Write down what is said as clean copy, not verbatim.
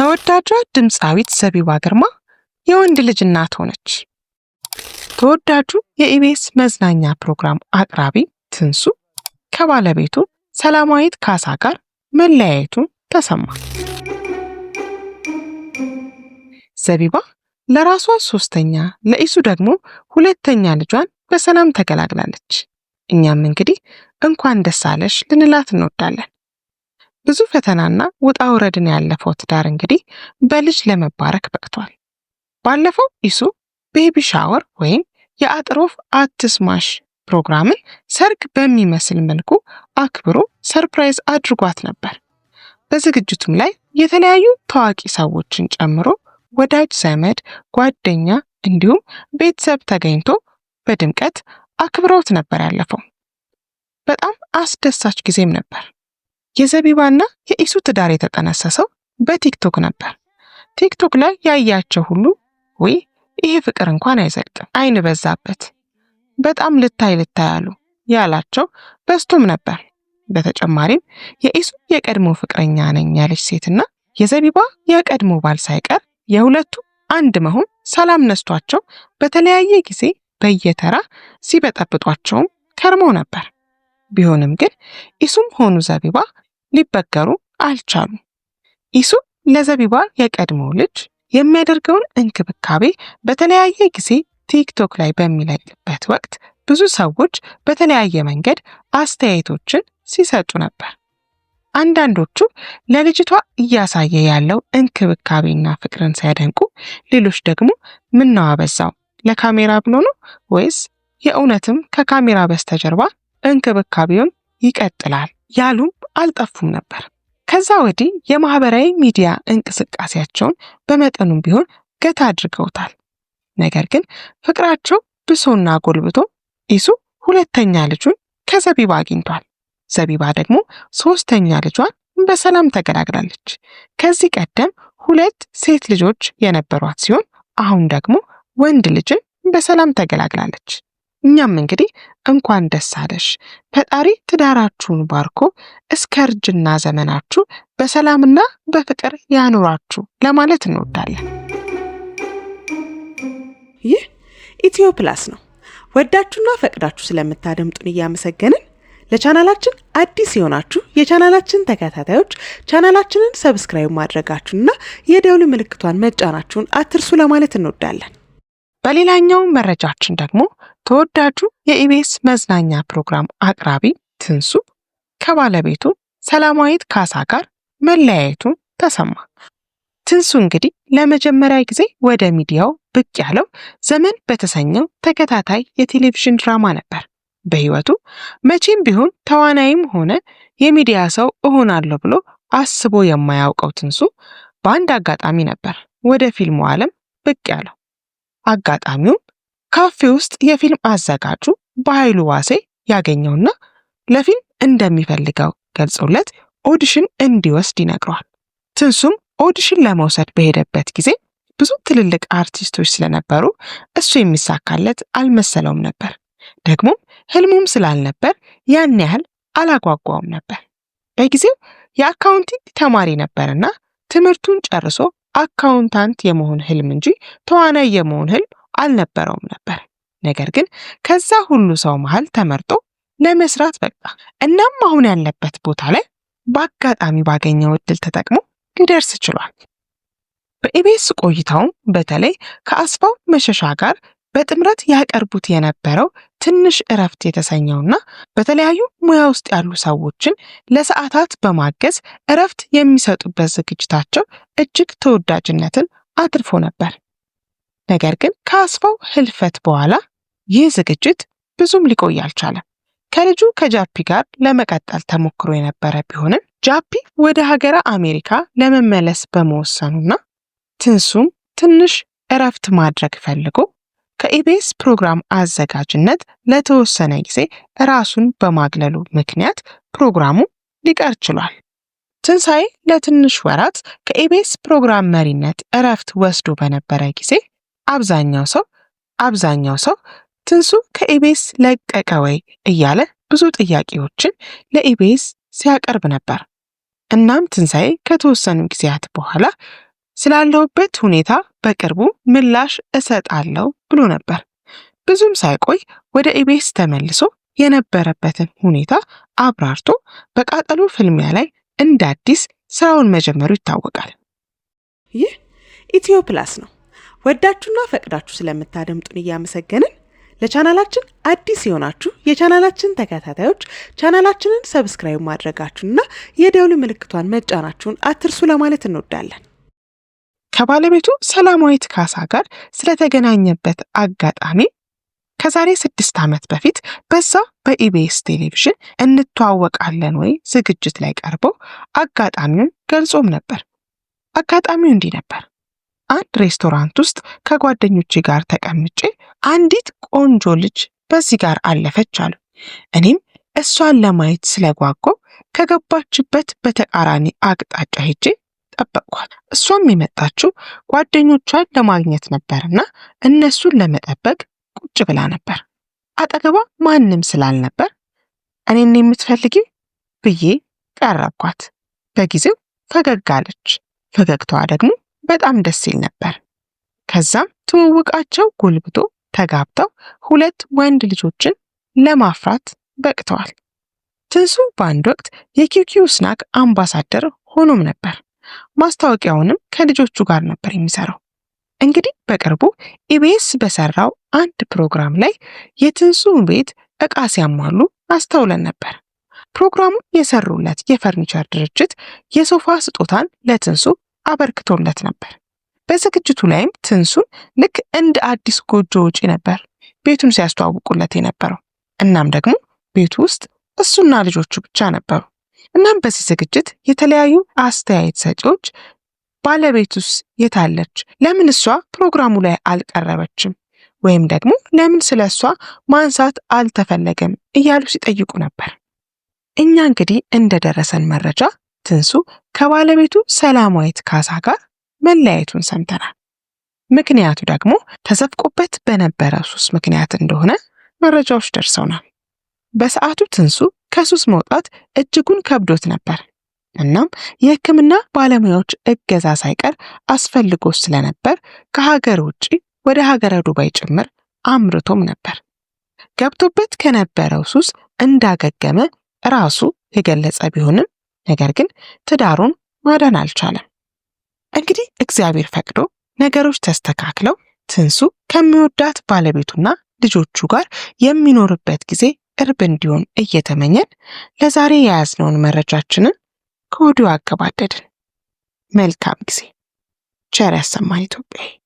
ተወዳጇ ድምፃዊት ዘቢባ ግርማ የወንድ ልጅ እናት ሆነች። ተወዳጁ የኢቢኤስ መዝናኛ ፕሮግራም አቅራቢ ትንሱ ከባለቤቱ ሰላማዊት ካሳ ጋር መለያየቱ ተሰማ። ዘቢባ ለራሷ ሶስተኛ ለኢሱ ደግሞ ሁለተኛ ልጇን በሰላም ተገላግላለች። እኛም እንግዲህ እንኳን ደስ አለሽ ልንላት እንወዳለን። ብዙ ፈተናና ውጣ ውረድን ያለፈው ትዳር እንግዲህ በልጅ ለመባረክ በቅቷል። ባለፈው ኢሱ ቤቢ ሻወር ወይም የአጥሮፍ አትስማሽ ፕሮግራምን ሰርግ በሚመስል መልኩ አክብሮ ሰርፕራይዝ አድርጓት ነበር። በዝግጅቱም ላይ የተለያዩ ታዋቂ ሰዎችን ጨምሮ ወዳጅ ዘመድ፣ ጓደኛ እንዲሁም ቤተሰብ ተገኝቶ በድምቀት አክብረውት ነበር ያለፈው። በጣም አስደሳች ጊዜም ነበር። የዘቢባና የኢሱ ትዳር የተጠነሰሰው በቲክቶክ ነበር። ቲክቶክ ላይ ያያቸው ሁሉ ወይ ይሄ ፍቅር እንኳን አይዘልቅም፣ አይን በዛበት፣ በጣም ልታይ አሉ ያላቸው በስቶም ነበር። በተጨማሪም የኢሱ የቀድሞ ፍቅረኛ ነኝ ያለች ሴትና የዘቢባ የቀድሞ ባል ሳይቀር የሁለቱ አንድ መሆን ሰላም ነስቷቸው በተለያየ ጊዜ በየተራ ሲበጠብጧቸውም ከርመው ነበር። ቢሆንም ግን ኢሱም ሆኑ ዘቢባ ሊበገሩ አልቻሉም። ኢሱ ለዘቢባ የቀድሞ ልጅ የሚያደርገውን እንክብካቤ በተለያየ ጊዜ ቲክቶክ ላይ በሚለቅበት ወቅት ብዙ ሰዎች በተለያየ መንገድ አስተያየቶችን ሲሰጡ ነበር። አንዳንዶቹ ለልጅቷ እያሳየ ያለው እንክብካቤና ፍቅርን ሲያደንቁ፣ ሌሎች ደግሞ ምነው አበዛው፣ ለካሜራ ብሎ ነው ወይስ የእውነትም ከካሜራ በስተጀርባ እንክብካቤውን ይቀጥላል ያሉም አልጠፉም ነበር። ከዛ ወዲህ የማህበራዊ ሚዲያ እንቅስቃሴያቸውን በመጠኑም ቢሆን ገታ አድርገውታል። ነገር ግን ፍቅራቸው ብሶና ጎልብቶ ኢሱ ሁለተኛ ልጁን ከዘቢባ አግኝቷል። ዘቢባ ደግሞ ሶስተኛ ልጇን በሰላም ተገላግላለች። ከዚህ ቀደም ሁለት ሴት ልጆች የነበሯት ሲሆን አሁን ደግሞ ወንድ ልጅን በሰላም ተገላግላለች። እኛም እንግዲህ እንኳን ደስ አለሽ፣ ፈጣሪ ትዳራችሁን ባርኮ እስከ እርጅና ዘመናችሁ በሰላምና በፍቅር ያኑራችሁ ለማለት እንወዳለን። ይህ ኢትዮ ፕላስ ነው። ወዳችሁና ፈቅዳችሁ ስለምታደምጡን እያመሰገንን ለቻናላችን አዲስ የሆናችሁ የቻናላችን ተከታታዮች ቻናላችንን ሰብስክራይብ ማድረጋችሁንና የደውል ምልክቷን መጫናችሁን አትርሱ ለማለት እንወዳለን። በሌላኛው መረጃችን ደግሞ ተወዳጁ የኢቢኤስ መዝናኛ ፕሮግራም አቅራቢ ትንሱ ከባለቤቱ ሰላማዊት ካሳ ጋር መለያየቱ ተሰማ። ትንሱ እንግዲህ ለመጀመሪያ ጊዜ ወደ ሚዲያው ብቅ ያለው ዘመን በተሰኘው ተከታታይ የቴሌቪዥን ድራማ ነበር። በህይወቱ መቼም ቢሆን ተዋናይም ሆነ የሚዲያ ሰው እሆናለሁ ብሎ አስቦ የማያውቀው ትንሱ በአንድ አጋጣሚ ነበር ወደ ፊልሙ ዓለም ብቅ ያለው። አጋጣሚው ካፌ ውስጥ የፊልም አዘጋጁ በኃይሉ ዋሴ ያገኘውና ለፊልም እንደሚፈልገው ገልጾለት ኦዲሽን እንዲወስድ ይነግረዋል። ትንሱም ኦዲሽን ለመውሰድ በሄደበት ጊዜ ብዙ ትልልቅ አርቲስቶች ስለነበሩ እሱ የሚሳካለት አልመሰለውም ነበር። ደግሞም ህልሙም ስላልነበር ያን ያህል አላጓጓውም ነበር። በጊዜው የአካውንቲንግ ተማሪ ነበርና ትምህርቱን ጨርሶ አካውንታንት የመሆን ህልም እንጂ ተዋናይ የመሆን ህልም አልነበረውም ነበር። ነገር ግን ከዛ ሁሉ ሰው መሃል ተመርጦ ለመስራት በቃ። እናም አሁን ያለበት ቦታ ላይ በአጋጣሚ ባገኘው እድል ተጠቅሞ ሊደርስ ችሏል። በኢቢኤስ ቆይታውም በተለይ ከአስፋው መሸሻ ጋር በጥምረት ያቀርቡት የነበረው ትንሽ እረፍት የተሰኘውና በተለያዩ ሙያ ውስጥ ያሉ ሰዎችን ለሰዓታት በማገዝ እረፍት የሚሰጡበት ዝግጅታቸው እጅግ ተወዳጅነትን አትርፎ ነበር። ነገር ግን ከአስፋው ህልፈት በኋላ ይህ ዝግጅት ብዙም ሊቆይ አልቻለም። ከልጁ ከጃፒ ጋር ለመቀጠል ተሞክሮ የነበረ ቢሆንም ጃፒ ወደ ሀገረ አሜሪካ ለመመለስ በመወሰኑና ትንሱም ትንሽ እረፍት ማድረግ ፈልጎ ከኢቢኤስ ፕሮግራም አዘጋጅነት ለተወሰነ ጊዜ ራሱን በማግለሉ ምክንያት ፕሮግራሙ ሊቀር ችሏል። ትንሳኤ ለትንሽ ወራት ከኢቢኤስ ፕሮግራም መሪነት እረፍት ወስዶ በነበረ ጊዜ አብዛኛው ሰው ትንሱ ከኢቢኤስ ለቀቀ ወይ እያለ ብዙ ጥያቄዎችን ለኢቢኤስ ሲያቀርብ ነበር። እናም ትንሳኤ ከተወሰኑ ጊዜያት በኋላ ስላለሁበት ሁኔታ በቅርቡ ምላሽ እሰጣለሁ ብሎ ነበር። ብዙም ሳይቆይ ወደ ኢቢኤስ ተመልሶ የነበረበትን ሁኔታ አብራርቶ በቃጠሎ ፍልሚያ ላይ እንደ አዲስ ስራውን መጀመሩ ይታወቃል። ይህ ኢትዮ ፕላስ ነው። ወዳችሁና ፈቅዳችሁ ስለምታደምጡን እያመሰገንን ለቻናላችን አዲስ የሆናችሁ የቻናላችን ተከታታዮች ቻናላችንን ሰብስክራይብ ማድረጋችሁንና የደውል ምልክቷን መጫናችሁን አትርሱ ለማለት እንወዳለን። ከባለቤቱ ሰላማዊት ካሳ ጋር ስለተገናኘበት አጋጣሚ ከዛሬ 6 ዓመት በፊት በዛ በኢቢኤስ ቴሌቪዥን እንተዋወቃለን ወይ ዝግጅት ላይ ቀርቦ አጋጣሚውን ገልጾም ነበር። አጋጣሚው እንዲህ ነበር። አንድ ሬስቶራንት ውስጥ ከጓደኞቼ ጋር ተቀምጬ አንዲት ቆንጆ ልጅ በዚህ ጋር አለፈች አሉ። እኔም እሷን ለማየት ስለጓጓው ከገባችበት በተቃራኒ አቅጣጫ ሄጄ ጠበቅኳት። እሷም የመጣችው ጓደኞቿን ለማግኘት ነበርና እነሱን ለመጠበቅ ቁጭ ብላ ነበር። አጠገቧ ማንም ስላልነበር እኔን የምትፈልጊው ብዬ ቀረብኳት። በጊዜው ፈገግ አለች። ፈገግታዋ ደግሞ በጣም ደስ ይል ነበር። ከዛም ትውውቃቸው ጎልብቶ ተጋብተው 2 ወንድ ልጆችን ለማፍራት በቅተዋል። ትንሱ በአንድ ወቅት የኪውኪው ስናክ አምባሳደር ሆኖም ነበር። ማስታወቂያውንም ከልጆቹ ጋር ነበር የሚሰራው። እንግዲህ በቅርቡ ኢቢኤስ በሰራው አንድ ፕሮግራም ላይ የትንሱ ቤት ዕቃ ሲያሟሉ አስተውለን ነበር። ፕሮግራሙን የሰሩለት የፈርኒቸር ድርጅት የሶፋ ስጦታን ለትንሱ አበርክቶለት ነበር። በዝግጅቱ ላይም ትንሱን ልክ እንደ አዲስ ጎጆ ውጪ ነበር ቤቱን ሲያስተዋውቁለት የነበረው። እናም ደግሞ ቤቱ ውስጥ እሱና ልጆቹ ብቻ ነበሩ። እናም በዚህ ዝግጅት የተለያዩ አስተያየት ሰጪዎች ባለቤቱስ የታለች? ለምን እሷ ፕሮግራሙ ላይ አልቀረበችም? ወይም ደግሞ ለምን ስለ እሷ ማንሳት አልተፈለገም እያሉ ሲጠይቁ ነበር። እኛ እንግዲህ እንደደረሰን መረጃ ትንሱ ከባለቤቱ ሰላማዊት ካሳ ጋር መለያየቱን ሰምተናል። ምክንያቱ ደግሞ ተዘፍቆበት በነበረው ሱስ ምክንያት እንደሆነ መረጃዎች ደርሰውናል። በሰዓቱ ትንሱ ከሱስ መውጣት እጅጉን ከብዶት ነበር። እናም የሕክምና ባለሙያዎች እገዛ ሳይቀር አስፈልጎ ስለነበር ከሀገር ውጪ ወደ ሀገረ ዱባይ ጭምር አምርቶም ነበር። ገብቶበት ከነበረው ሱስ እንዳገገመ ራሱ የገለጸ ቢሆንም ነገር ግን ትዳሩን ማዳን አልቻለም። እንግዲህ እግዚአብሔር ፈቅዶ ነገሮች ተስተካክለው ትንሱ ከሚወዳት ባለቤቱና ልጆቹ ጋር የሚኖርበት ጊዜ ቅርብ እንዲሆን እየተመኘን ለዛሬ የያዝነውን መረጃችንን ከወዲሁ አገባደድን። መልካም ጊዜ። ቸር ያሰማን ኢትዮጵያ።